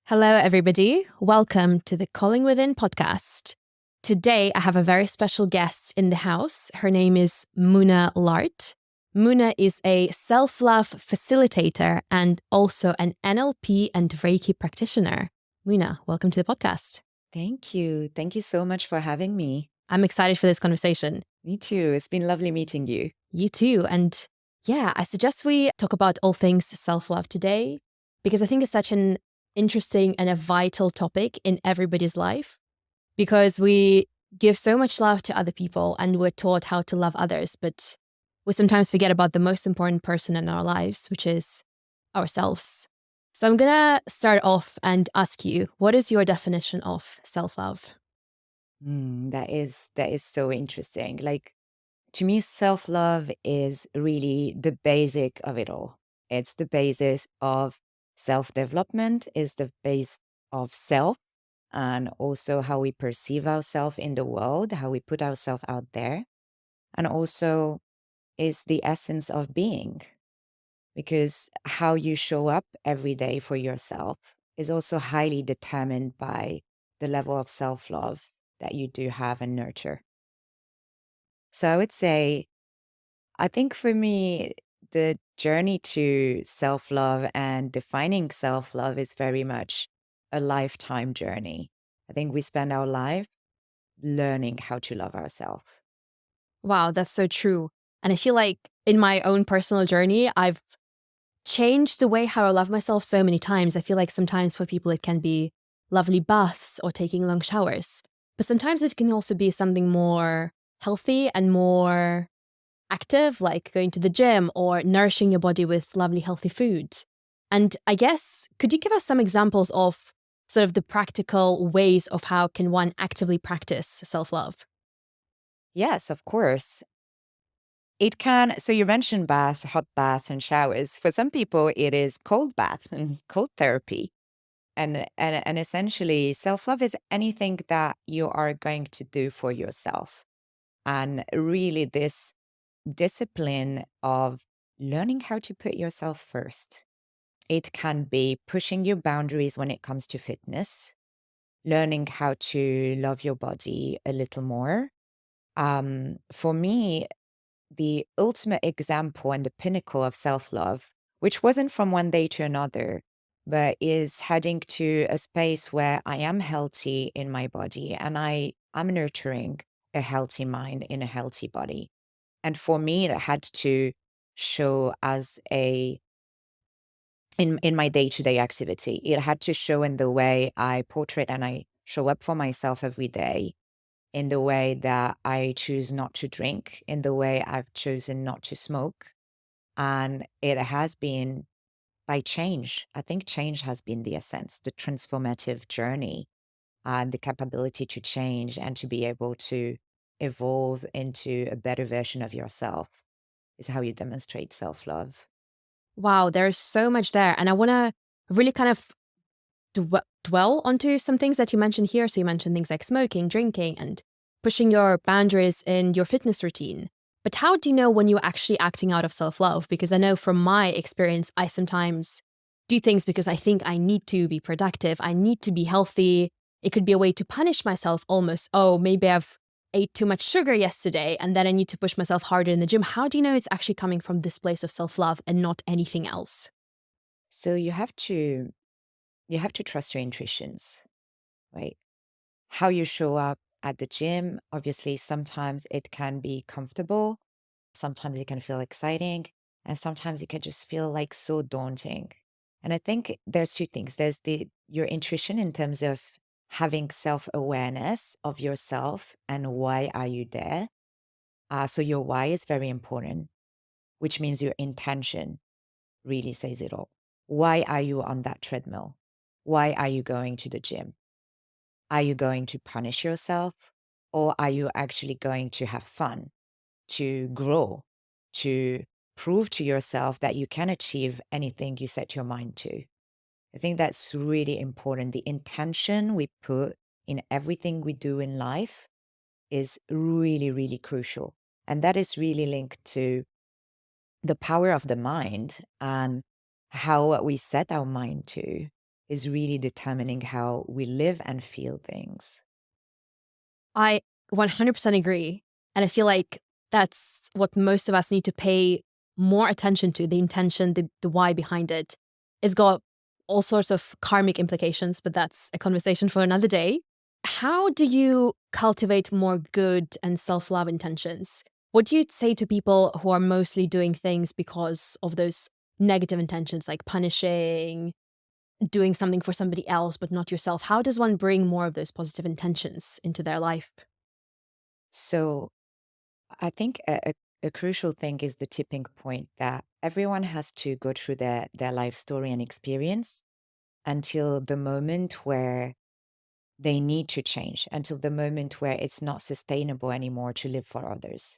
Hello, everybody. Welcome to the Calling Within podcast. Today, I have a very special guest in the house. Her name is Mouna Lart. Mouna is a self-love facilitator and also an NLP and Reiki practitioner. Mouna, welcome to the podcast. Thank you. Thank you so much for having me. I'm excited for this conversation. Me too. It's been lovely meeting you. You too. And yeah, I suggest we talk about all things self-love today because I think it's such an interesting and a vital topic in everybody's life because we give so much love to other people and we're taught how to love others, but we sometimes forget about the most important person in our lives, which is ourselves. So I'm going to start off and ask you, what is your definition of self-love? That is so interesting. To me, self-love is really the basic of it all. It's the basis of self-development, is the base of self, and also how we perceive ourselves in the world, how we put ourselves out there, and also is the essence of being. Because how you show up every day for yourself is also highly determined by the level of self love that you do have and nurture. So I would say, I think for me, the journey to self love and defining self love is very much a lifetime journey. I think we spend our life learning how to love ourselves. Wow, that's so true. And I feel like in my own personal journey, I've changed the way how I love myself so many times. I feel like sometimes for people it can be lovely baths or taking long showers. But sometimes it can also be something more healthy and more active, like going to the gym or nourishing your body with lovely, healthy food. And I guess, could you give us some examples of sort of the practical ways of how can one actively practice self-love? Yes, of course. It can, so you mentioned bath, hot baths and showers. For some people, it is cold bath and cold therapy. And essentially, self-love is anything that you are going to do for yourself. And really this discipline of learning how to put yourself first. It can be pushing your boundaries when it comes to fitness, learning how to love your body a little more. For me, the ultimate example and the pinnacle of self love, which wasn't from one day to another, but is heading to a space where I am healthy in my body and I'm nurturing a healthy mind in a healthy body. And for me, it had to show as in my day-to-day activity. It had to show in the way I portrait and I show up for myself every day, in the way that I choose not to drink, in the way I've chosen not to smoke. And it has been by change. I think change has been the essence, the transformative journey, and the capability to change and to be able to evolve into a better version of yourself is how you demonstrate self love. Wow, there's so much there. And I want to really kind of dwell onto some things that you mentioned here. So you mentioned things like smoking, drinking, and pushing your boundaries in your fitness routine. But how do you know when you're actually acting out of self love? Because I know from my experience, I sometimes do things because I think I need to be productive, I need to be healthy. It could be a way to punish myself almost. Oh, maybe I've ate too much sugar yesterday and then I need to push myself harder in the gym. How do you know it's actually coming from this place of self love and not anything else? So you have to trust your intuitions, right? How you show up at the gym, obviously sometimes it can be comfortable, sometimes it can feel exciting, and sometimes it can just feel like so daunting. And I think there's two things. There's the your intuition in terms of having self-awareness of yourself and why are you there. So your why is very important, which means your intention really says it all. Why are you on that treadmill? Why are you going to the gym? Are you going to punish yourself? Or are you actually going to have fun, to grow, to prove to yourself that you can achieve anything you set your mind to? I think that's really important. The intention we put in everything we do in life is really, really crucial. And that is really linked to the power of the mind and how we set our mind to. is really determining how we live and feel things. I 100% agree. And I feel like that's what most of us need to pay more attention to, the intention, the why behind it. It's got all sorts of karmic implications, but that's a conversation for another day. How do you cultivate more good and self love intentions? What do you say to people who are mostly doing things because of those negative intentions, like punishing, doing something for somebody else, but not yourself? How does one bring more of those positive intentions into their life? So I think a crucial thing is the tipping point that everyone has to go through their life story and experience until the moment where they need to change, until the moment where it's not sustainable anymore to live for others,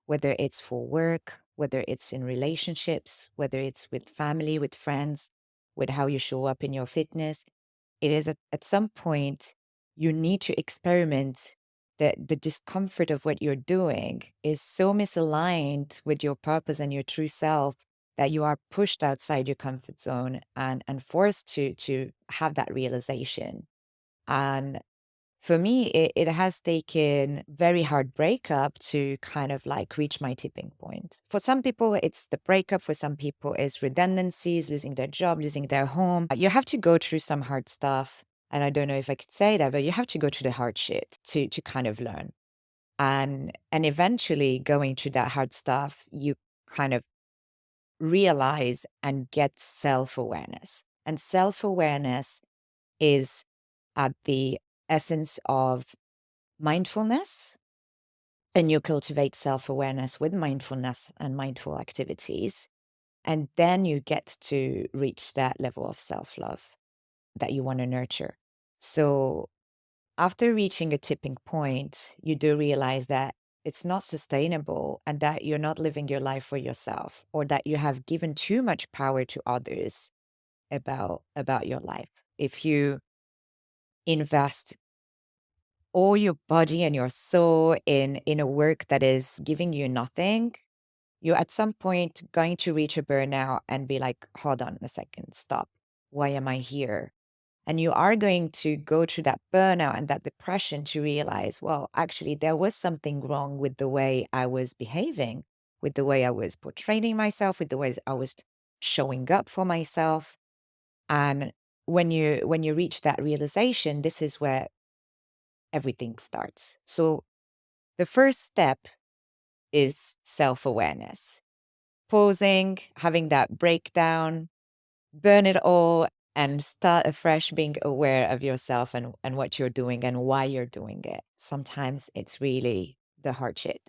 whether it's for work, whether it's in relationships, whether it's with family, with friends, with how you show up in your fitness. It is at some point you need to experiment that the discomfort of what you're doing is so misaligned with your purpose and your true self that you are pushed outside your comfort zone and forced to have that realization. And for me, it has taken very hard breakup to kind of like reach my tipping point. For some people, it's the breakup. For some people, it's redundancies, losing their job, losing their home. You have to go through some hard stuff. And I don't know if I could say that, but you have to go through the hard shit to kind of learn. And eventually going through that hard stuff, you kind of realize and get self-awareness. And self-awareness is at the essence of mindfulness, and you cultivate self awareness with mindfulness and mindful activities. And then you get to reach that level of self love that you want to nurture. So, after reaching a tipping point, you do realize that it's not sustainable and that you're not living your life for yourself, or that you have given too much power to others about your life. If you invest all your body and your soul in a work that is giving you nothing, you're at some point going to reach a burnout and be like, hold on a second, stop. Why am I here? And you are going to go through that burnout and that depression to realize, well, actually, there was something wrong with the way I was behaving, with the way I was portraying myself, with the way I was showing up for myself. And when you reach that realization, this is where everything starts. So the first step is self awareness, pausing, having that breakdown, burn it all, and start afresh, being aware of yourself and what you're doing and why you're doing it. Sometimes it's really the hard shit.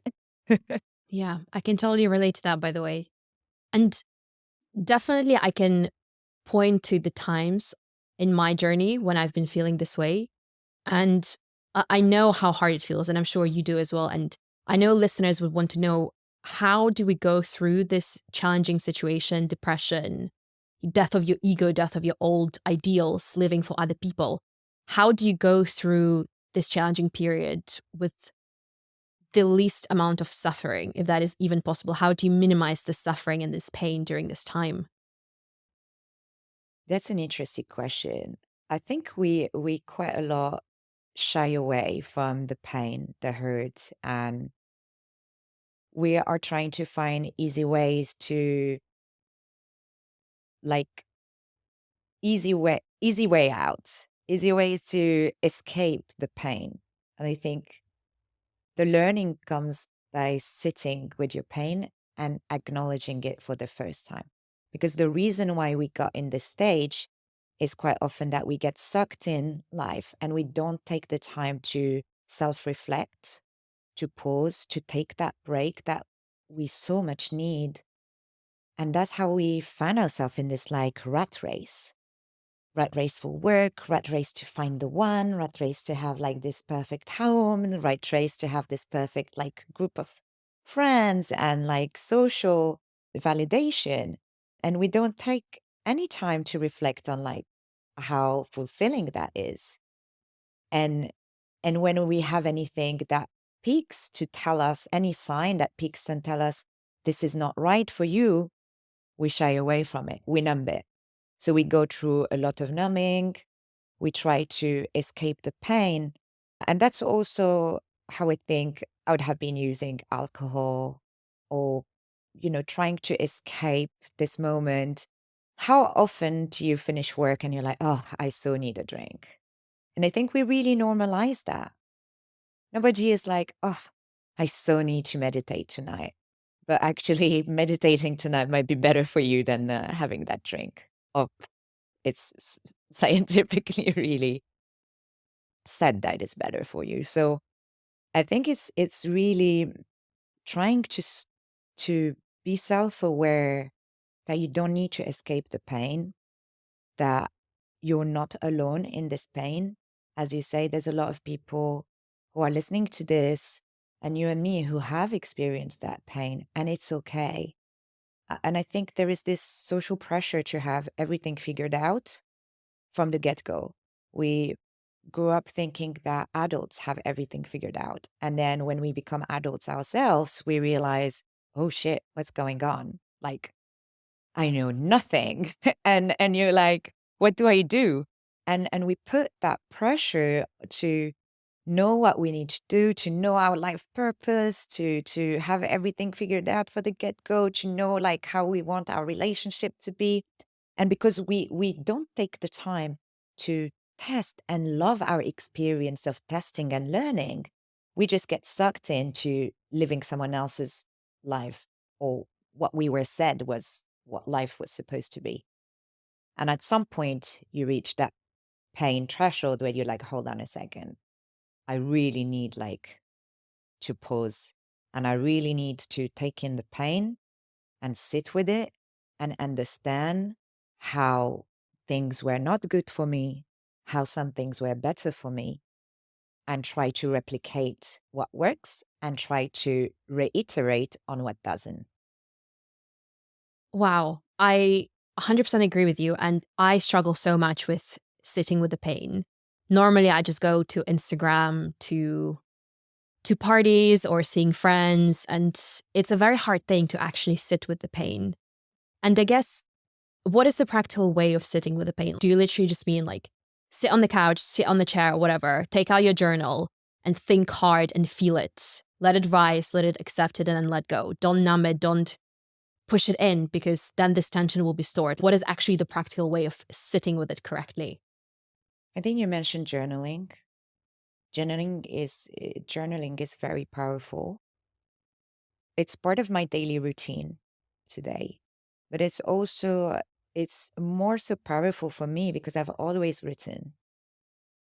Yeah, I can totally relate to that, by the way. And definitely, I can point to the times in my journey when I've been feeling this way. And I know how hard it feels, and I'm sure you do as well. And I know listeners would want to know, how do we go through this challenging situation, depression, death of your ego, death of your old ideals, living for other people? How do you go through this challenging period with the least amount of suffering, if that is even possible? How do you minimize the suffering and this pain during this time? That's an interesting question. I think we quite a lot shy away from the pain, the hurt, and we are trying to find easy ways to like easy way out, easy ways to escape the pain. And I think the learning comes by sitting with your pain and acknowledging it for the first time. Because the reason why we got in this stage is quite often that we get sucked in life and we don't take the time to self reflect, to pause, to take that break that we so much need. And that's how we find ourselves in this like rat race for work, rat race to find the one, rat race to have like this perfect home, and rat race to have this perfect like group of friends and like social validation. And we don't take any time to reflect on like how fulfilling that is. And and when we have anything that peaks to tell us, any sign that peaks and tell us this is not right for you, we shy away from it. We numb it. So we go through a lot of numbing. We try to escape the pain. And that's also how I think I would have been using alcohol or, trying to escape this moment. How often do you finish work and you're like, oh, I so need a drink? And I think we really normalize that. Nobody is like, oh, I so need to meditate tonight. But actually, meditating tonight might be better for you than having that drink. Or scientifically really said that it's better for you. So I think it's really trying to be self-aware that you don't need to escape the pain, that you're not alone in this pain. As you say, there's a lot of people who are listening to this, and you and me who have experienced that pain, and it's okay. And I think there is this social pressure to have everything figured out from the get-go. We grew up thinking that adults have everything figured out. And then when we become adults ourselves, we realize, oh shit, what's going on? Like, I know nothing. And you're like, what do I do? And we put that pressure to know what we need to do, to know our life purpose, to have everything figured out for the get-go, to know like how we want our relationship to be. And because we don't take the time to test and love our experience of testing and learning, we just get sucked into living someone else's life, or what we were said was what life was supposed to be. And at some point, you reach that pain threshold where you're like, hold on a second. I really need like to pause, and I really need to take in the pain and sit with it and understand how things were not good for me, how some things were better for me, and try to replicate what works and try to reiterate on what doesn't. Wow. I 100% agree with you. And I struggle so much with sitting with the pain. Normally, I just go to Instagram to parties or seeing friends, and it's a very hard thing to actually sit with the pain. And I guess, what is the practical way of sitting with the pain? Do you literally just mean like sit on the couch, sit on the chair, or whatever, take out your journal and think hard and feel it? Let it rise, let it accept it, and then let go. Don't numb it, don't push it in, because then this tension will be stored. What is actually the practical way of sitting with it correctly? I think you mentioned journaling. Journaling is very powerful. It's part of my daily routine today, but it's more so powerful for me because I've always written.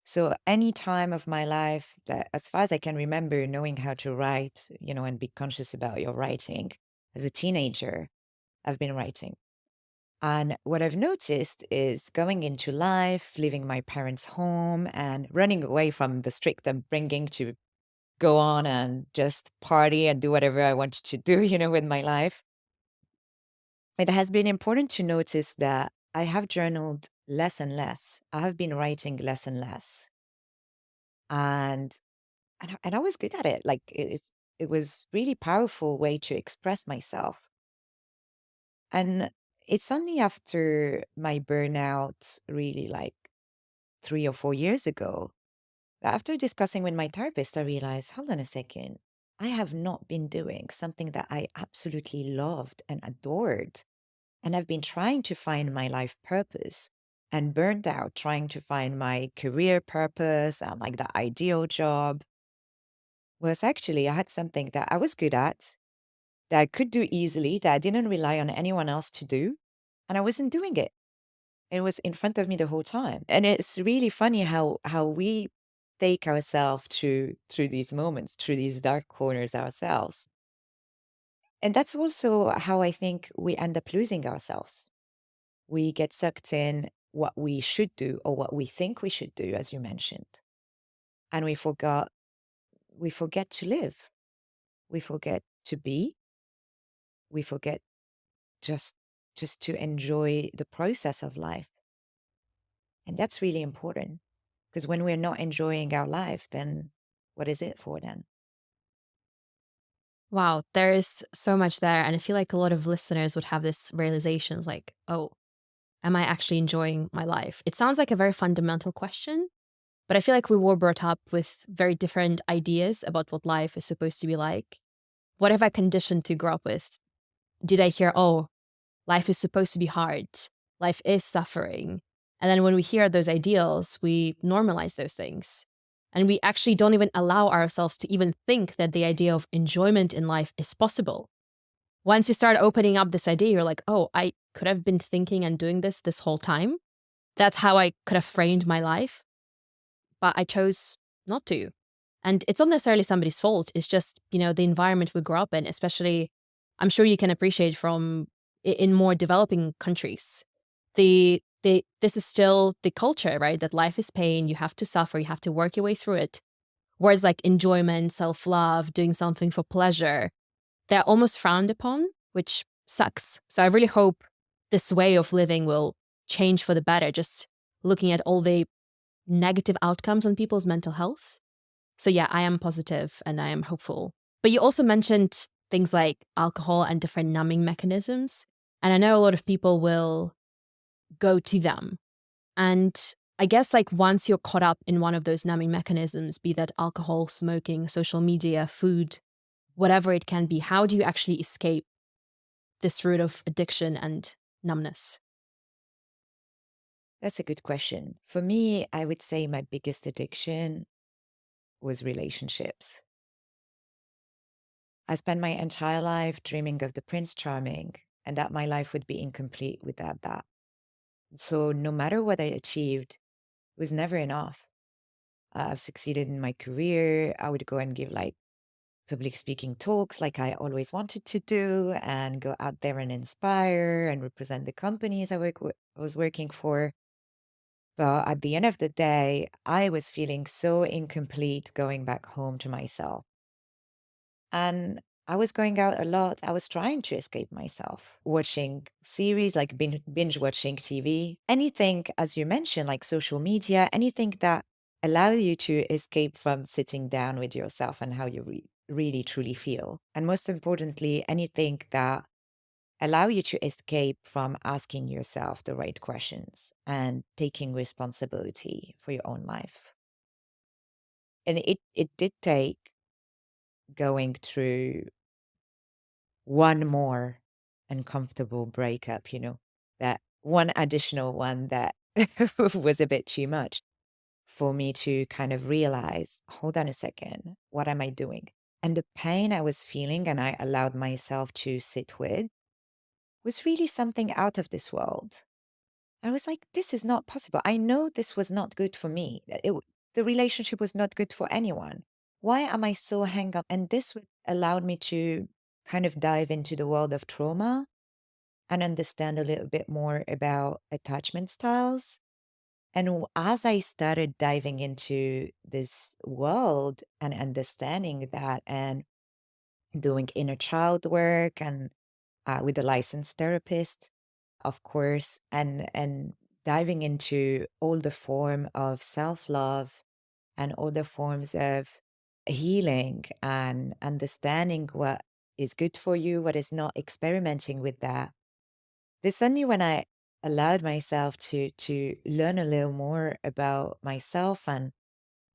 So any time of my life that, as far as I can remember, knowing how to write, and be conscious about your writing, as a teenager, I've been writing. And what I've noticed is going into life, leaving my parents' home and running away from the strict upbringing to go on and just party and do whatever I wanted to do, with my life. It has been important to notice that I have journaled less and less. I have been writing less and less. And and I was good at it. Like it was really powerful way to express myself. And it's only after my burnout, really like 3 or 4 years ago, that after discussing with my therapist, I realized, hold on a second, I have not been doing something that I absolutely loved and adored. And I've been trying to find my life purpose and burned out trying to find my career purpose and like the ideal job. Was actually I had something that I was good at, that I could do easily, that I didn't rely on anyone else to do, and I wasn't doing it. It was in front of me the whole time. And it's really funny how we take ourselves through these moments, through these dark corners ourselves. And that's also how I think we end up losing ourselves. We get sucked in what we should do or what we think we should do, as you mentioned. And we forget to live. We forget to be. We forget just just to enjoy the process of life. And that's really important because when we're not enjoying our life, then what is it for then? Wow, there is so much there. And I feel like a lot of listeners would have this realization, like, oh, Am I actually enjoying my life? It sounds like a very fundamental question, but I feel like we were brought up with very different ideas about what life is supposed to be like. What have I conditioned to grow up with? Did I hear, oh, life is supposed to be hard, life is suffering? And then when we hear those ideals, we normalize those things. And we actually don't even allow ourselves to even think that the idea of enjoyment in life is possible. Once you start opening up this idea, you're like, oh, I could have been thinking and doing this whole time. That's how I could have framed my life, but I chose not to. And it's not necessarily somebody's fault. It's just, the environment we grow up in, especially, I'm sure you can appreciate from in more developing countries. This is still the culture, right? That life is pain, you have to suffer, you have to work your way through it. Whereas like enjoyment, self-love, doing something for pleasure, they're almost frowned upon, which sucks. So I really hope this way of living will change for the better, just looking at all the negative outcomes on people's mental health. So yeah, I am positive and I am hopeful. But you also mentioned things like alcohol and different numbing mechanisms. And I know a lot of people will go to them. And I guess like once you're caught up in one of those numbing mechanisms, be that alcohol, smoking, social media, food, whatever it can be, how do you actually escape this root of addiction and numbness? That's a good question. For me, I would say my biggest addiction was relationships. I spent my entire life dreaming of the Prince Charming and that my life would be incomplete without that. So no matter what I achieved, it was never enough. I've succeeded in my career. I would go and give like public speaking talks like I always wanted to do and go out there and inspire and represent the companies was working for. But at the end of the day, I was feeling so incomplete going back home to myself. And I was going out a lot. I was trying to escape myself, watching series like binge watching TV, anything, as you mentioned, like social media, anything that allows you to escape from sitting down with yourself and how you really truly feel. And most importantly, anything that allow you to escape from asking yourself the right questions and taking responsibility for your own life. And it did take going through one more uncomfortable breakup, that one additional one that was a bit too much for me to kind of realize, hold on a second, what am I doing? And the pain I was feeling and I allowed myself to sit with was really something out of this world. I was like, this is not possible. I know this was not good for me. The relationship was not good for anyone. Why am I so hung up? And this allowed me to kind of dive into the world of trauma and understand a little bit more about attachment styles. And as I started diving into this world and understanding that and doing inner child work and with a licensed therapist, of course, and diving into all the form of self-love and all the forms of healing and understanding what is good for you, what is not, experimenting with that. This suddenly when I allowed myself to learn a little more about myself and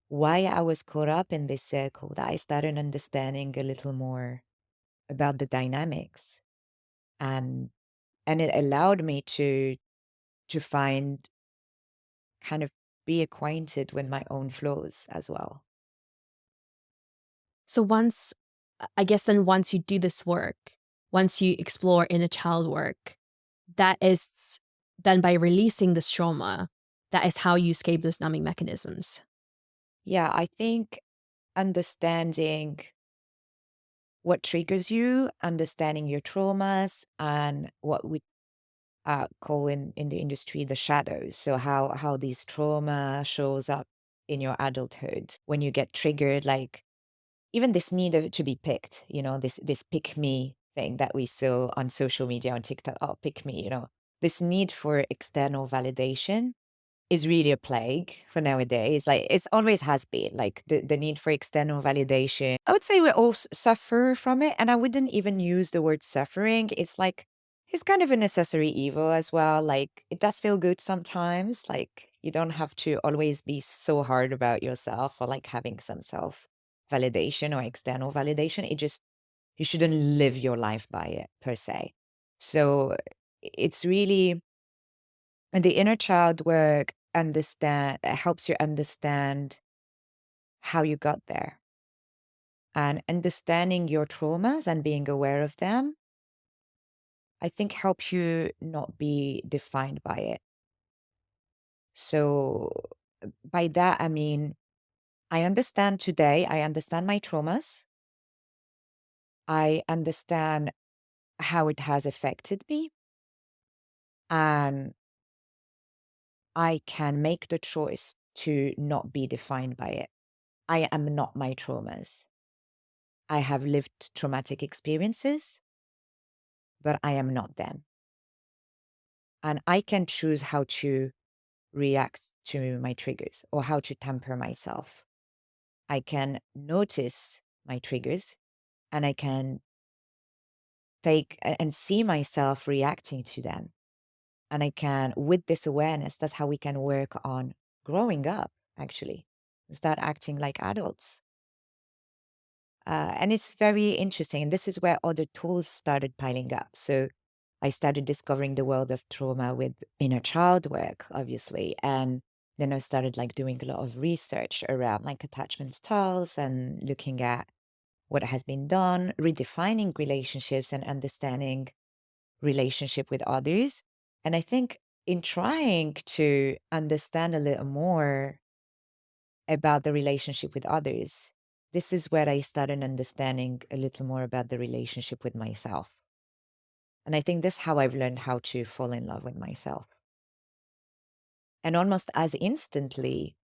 why I was caught up in this circle, that I started understanding a little more about the dynamics and it allowed me to find kind of be acquainted with my own flaws as well. So I guess then once you do this work, once you explore inner child work, that is then by releasing this trauma, that is how you escape those numbing mechanisms. Yeah, I think understanding what triggers you, understanding your traumas, and what we call in the industry the shadows. So how these trauma shows up in your adulthood when you get triggered, like even this need to be picked, this pick me thing that we saw on social media on TikTok. Oh, pick me, this need for external validation is really a plague for nowadays. Like it's always has been like the need for external validation. I would say we all suffer from it. And I wouldn't even use the word suffering. It's like It's kind of a necessary evil as well. Like, it does feel good sometimes. Like, you don't have to always be so hard about yourself or like having some self validation or external validation. It just, you shouldn't live your life by it per se. So it's really, and the inner child work helps you understand how you got there, and understanding your traumas and being aware of them, I think helps you not be defined by it. So by that, I mean, I understand my traumas. I understand how it has affected me, and I can make the choice to not be defined by it. I am not my traumas. I have lived traumatic experiences, but I am not them. And I can choose how to react to my triggers or how to temper myself. I can notice my triggers, and I can and see myself reacting to them. And I can, with this awareness, that's how we can work on growing up, actually, start acting like adults. And it's very interesting. And this is where other tools started piling up. So I started discovering the world of trauma with inner child work, obviously. And then I started like doing a lot of research around like attachment styles and looking at what has been done, redefining relationships and understanding relationship with others. And I think in trying to understand a little more about the relationship with others, this is where I started understanding a little more about the relationship with myself. And I think this is how I've learned how to fall in love with myself. And almost as instantly,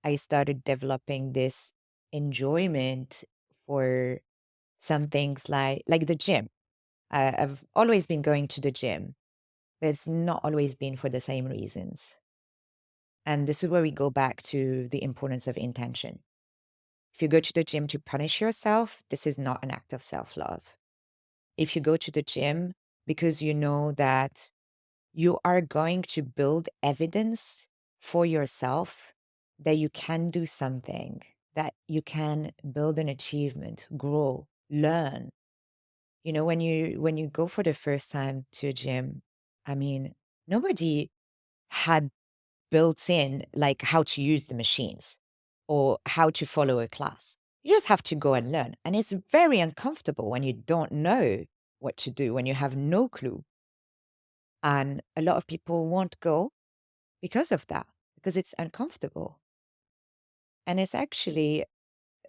I started developing this enjoyment for some things like the gym. I've always been going to the gym, but it's not always been for the same reasons. And this is where we go back to the importance of intention. If you go to the gym to punish yourself, this is not an act of self love. If you go to the gym because you know that you are going to build evidence for yourself that you can do something, that you can build an achievement, grow, learn. You know, when you go for the first time to a gym, I mean, nobody had built in like how to use the machines or how to follow a class. You just have to go and learn. And it's very uncomfortable when you don't know what to do, when you have no clue. And a lot of people won't go because of that, because it's uncomfortable. And it's actually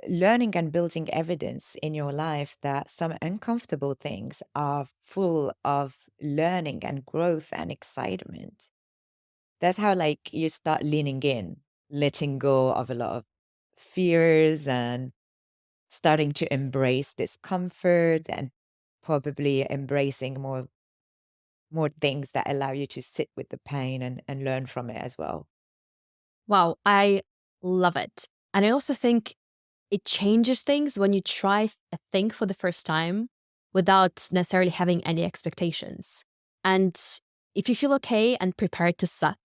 learning and building evidence in your life that some uncomfortable things are full of learning and growth and excitement. That's how like you start leaning in, letting go of a lot of fears and starting to embrace discomfort and probably embracing more things that allow you to sit with the pain and learn from it as well. Wow, I love it. And I also think it changes things when you try a thing for the first time without necessarily having any expectations. And if you feel okay and prepared to suck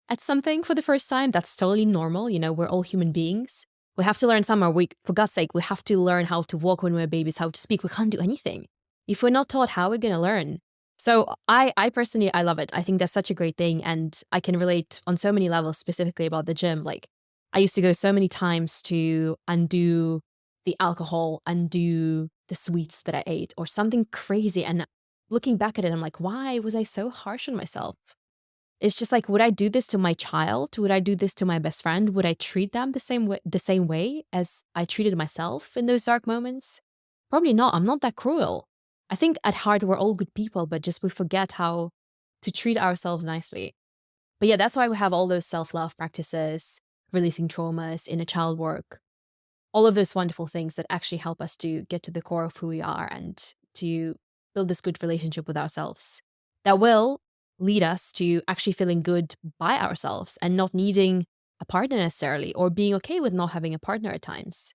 at something for the first time, that's totally normal. You know, we're all human beings. We have to learn somewhere. For God's sake, we have to learn how to walk when we're babies, how to speak. We can't do anything. If we're not taught, how are we going to learn? So I personally, I love it. I think that's such a great thing. And I can relate on so many levels, specifically about the gym. Like, I used to go so many times to undo the alcohol, undo the sweets that I ate, or something crazy. And looking back at it, I'm like, why was I so harsh on myself? It's just like, would I do this to my child? Would I do this to my best friend? Would I treat them the same way as I treated myself in those dark moments? Probably not. I'm not that cruel. I think at heart we're all good people, but just we forget how to treat ourselves nicely. But yeah, that's why we have all those self-love practices, releasing traumas, inner child work, all of those wonderful things that actually help us to get to the core of who we are and to build this good relationship with ourselves that will lead us to actually feeling good by ourselves and not needing a partner necessarily, or being okay with not having a partner at times.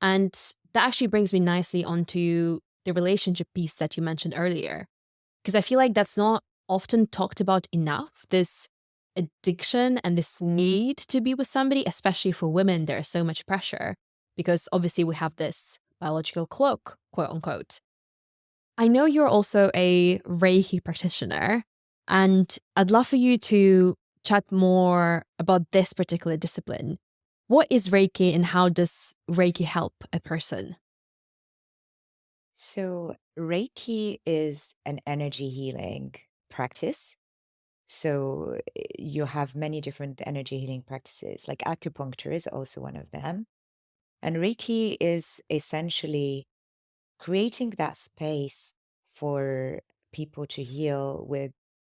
And that actually brings me nicely onto the relationship piece that you mentioned earlier. Because I feel like that's not often talked about enough. This addiction and this need to be with somebody, especially for women, there's so much pressure because obviously we have this biological clock, quote unquote. I know you're also a Reiki practitioner, and I'd love for you to chat more about this particular discipline. What is Reiki and how does Reiki help a person? So, Reiki is an energy healing practice. So, you have many different energy healing practices, like acupuncture is also one of them. And Reiki is essentially creating that space for people to heal with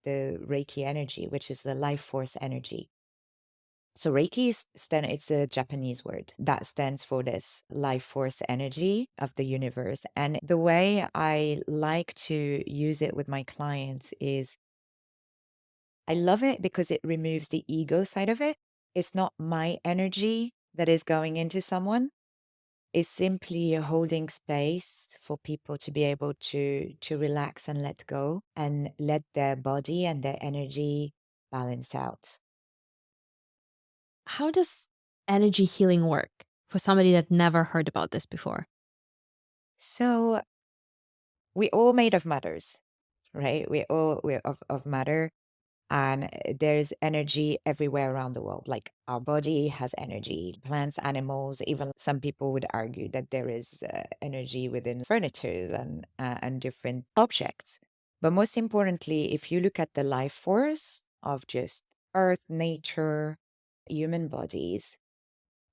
the Reiki energy, which is the life force energy. So Reiki it's a Japanese word that stands for this life force energy of the universe. And the way I like to use it with my clients is I love it because it removes the ego side of it. It's not my energy that is going into someone. It's simply holding space for people to be able to relax and let go and let their body and their energy balance out. How does energy healing work for somebody that never heard about this before? So we all made of matters, right? We're of matter. And there's energy everywhere around the world. Like our body has energy, plants, animals. Even some people would argue that there is energy within furniture and different objects. But most importantly, if you look at the life force of just earth, nature, human bodies,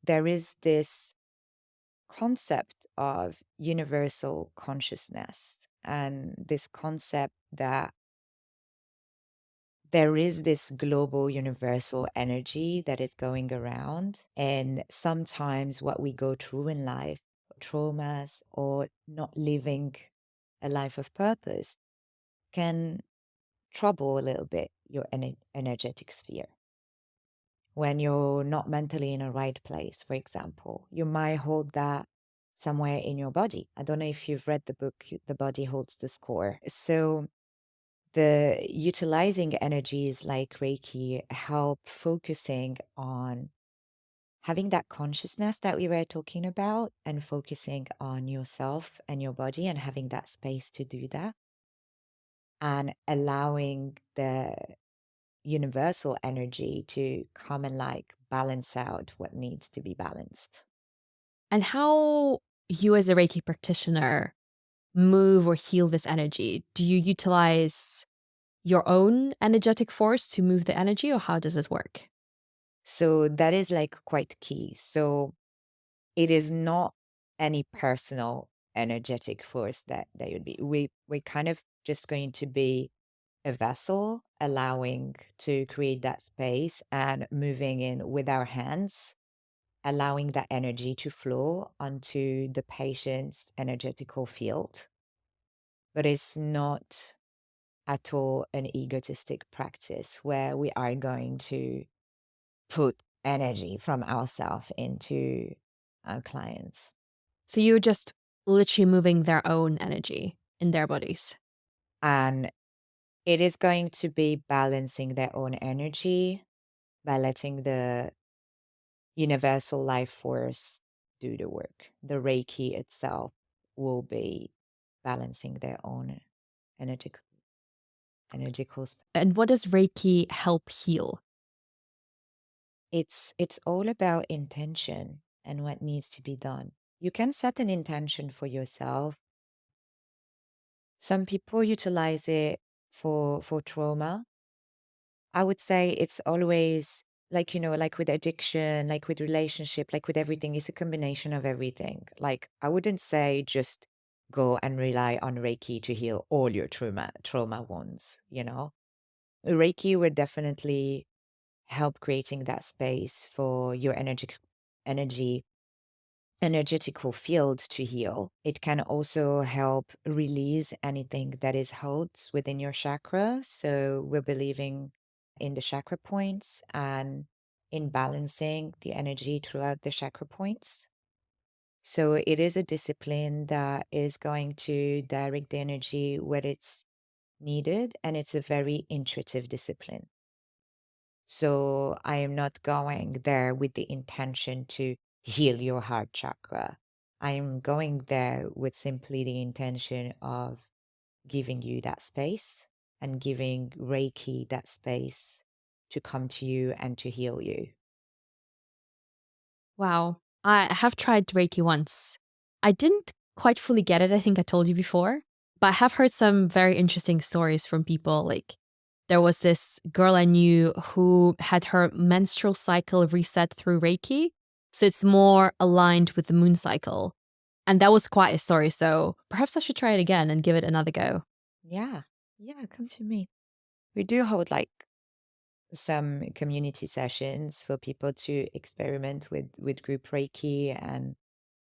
there is this concept of universal consciousness and this concept that there is this global universal energy that is going around. And sometimes what we go through in life, traumas or not living a life of purpose, can trouble a little bit your energetic sphere. When you're not mentally in a right place, for example, you might hold that somewhere in your body. I don't know if you've read the book, The Body Holds the Score. So the utilizing energies like Reiki help focusing on having that consciousness that we were talking about and focusing on yourself and your body and having that space to do that and allowing the universal energy to come and like balance out what needs to be balanced. And how you, as a Reiki practitioner, move or heal this energy? Do you utilize your own energetic force to move the energy, or how does it work? So that is like quite key. So it is not any personal energetic force that would be. We kind of just going to be a vessel, allowing to create that space and moving in with our hands, allowing that energy to flow onto the patient's energetical field. But it's not at all an egotistic practice where we are going to put energy from ourselves into our clients. So you're just literally moving their own energy in their bodies. And it is going to be balancing their own energy by letting the universal life force do the work. The Reiki itself will be balancing their own energetic energical sp- And what does Reiki help heal? it's all about intention and what needs to be done. You can set an intention for yourself. Some people utilize it for trauma. I would say it's always like, like with addiction, like with relationship, like with everything, it's a combination of everything. Like I wouldn't say just go and rely on Reiki to heal all your trauma wounds. Reiki would definitely help creating that space for your energy energetical field to heal. It can also help release anything that is held within your chakra. So we're believing in the chakra points and in balancing the energy throughout the chakra points. So it is a discipline that is going to direct the energy where it's needed, and it's a very intuitive discipline. So I am not going there with the intention to heal your heart chakra. I am going there with simply the intention of giving you that space and giving Reiki that space to come to you and to heal you. Wow. I have tried Reiki once. I didn't quite fully get it, I think I told you before, but I have heard some very interesting stories from people. Like, there was this girl I knew who had her menstrual cycle reset through Reiki. So it's more aligned with the moon cycle. And that was quite a story. So perhaps I should try it again and give it another go. Yeah. Yeah. Come to me. We do hold like some community sessions for people to experiment with group Reiki. And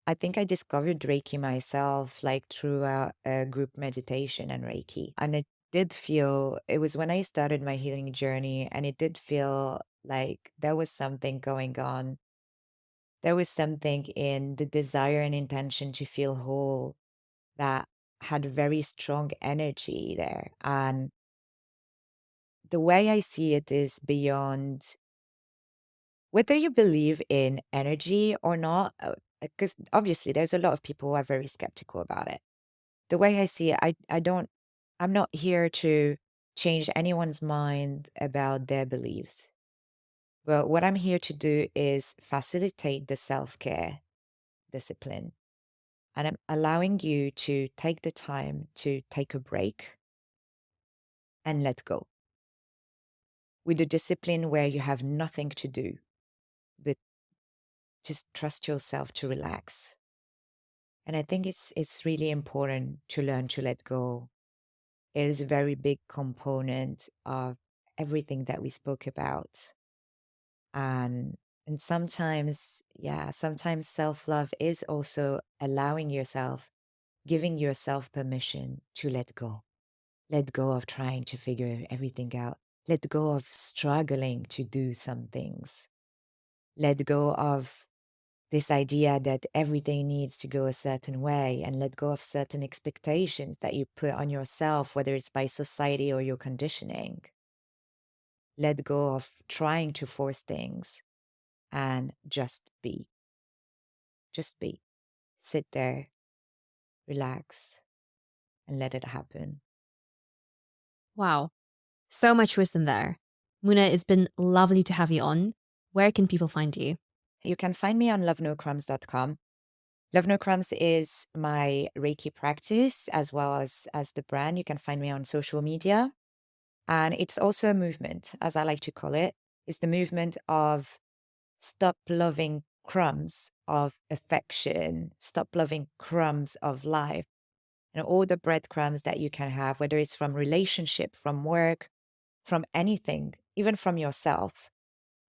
I think I discovered Reiki myself like through a group meditation and Reiki. And it did feel, it was when I started my healing journey, and it did feel like there was something going on. There was something in the desire and intention to feel whole that had very strong energy there. And the way I see it is beyond whether you believe in energy or not, because obviously there's a lot of people who are very skeptical about it. The way I see it, I don't, I'm not here to change anyone's mind about their beliefs. But what I'm here to do is facilitate the self care discipline. And I'm allowing you to take the time to take a break and let go with a discipline where you have nothing to do, but just trust yourself to relax. And I think it's really important to learn to let go. It is a very big component of everything that we spoke about. And and sometimes, yeah, sometimes self-love is also allowing yourself, giving yourself permission to let go. Let go of trying to figure everything out. Let go of struggling to do some things. Let go of this idea that everything needs to go a certain way, and let go of certain expectations that you put on yourself, whether it's by society or your conditioning. Let go of trying to force things and just be. Just be. Sit there, relax, and let it happen. Wow. So much wisdom there. Muna, it's been lovely to have you on. Where can people find you? You can find me on lovenocrumbs.com. Love No Crumbs is my Reiki practice as well as the brand. You can find me on social media. And it's also a movement, as I like to call it. It's the movement of stop loving crumbs of affection, stop loving crumbs of life, and all the breadcrumbs that you can have, whether it's from relationship, from work, from anything, even from yourself,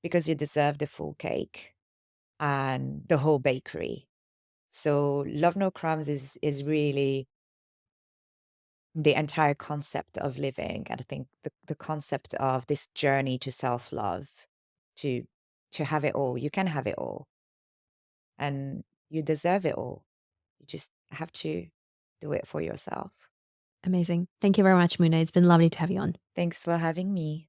because you deserve the full cake and the whole bakery. So Love No Crumbs is really the entire concept of living. And I think the concept of this journey to self-love, to to have it all. You can have it all, and you deserve it all. You just have to do it for yourself. Amazing. Thank you very much, Muna. It's been lovely to have you on. Thanks for having me.